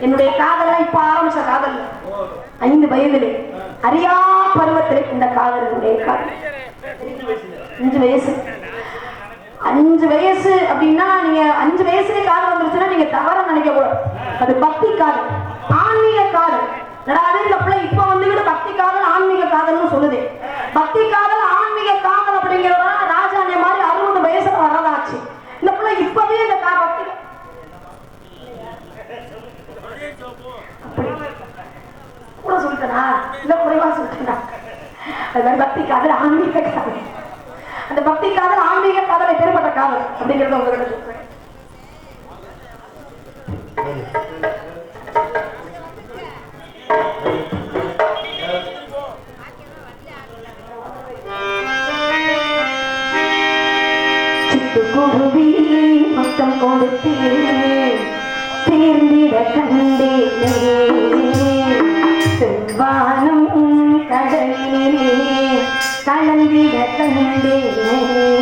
என்னுடைய காதல இப்ப ஆரம்பிச்ச காதல் 5 வயதிலே அறியா பருவத்திலே இந்த காதலுடைய காதல் 5 வயசு 5 வயசு அப்படின்னா நீங்க 5 வயசுல காதல் வந்துருச்சுன்னா நீங்க தவற நினைக்க கூடாது. அது பக்தி காதல், ஆன்மீக காதல். இந்த பிள்ளை இப்ப வந்து பக்தி காதல் ஆன்மீக காதல்னு சொல்லுது. பக்தி காதல் ஆன்மீக காதல் அப்படிங்கிறதா ராஜாண்ய மாதிரி 60 வயசுல வரதாச்சு. இந்த பிள்ளை இப்பவே இந்த பக்தி கூட சொல்லிட்டனா இல்ல குறைவா சொல்லிட்டா. அது மாதிரி பக்தி காதல் ஆன்மீக காதல். அந்த பக்தி காதல் ஆன்மீக காதல் எப்பேற்பட்ட காதல் அப்படிங்கறத உங்ககிட்ட சொல்றேன். சிட்டுக்குருவி முத்தம் கொடுத்து தேர்ந்திட கண்டேனே, செவ்வானம் கடலிலே கலந்திட கண்டேனே.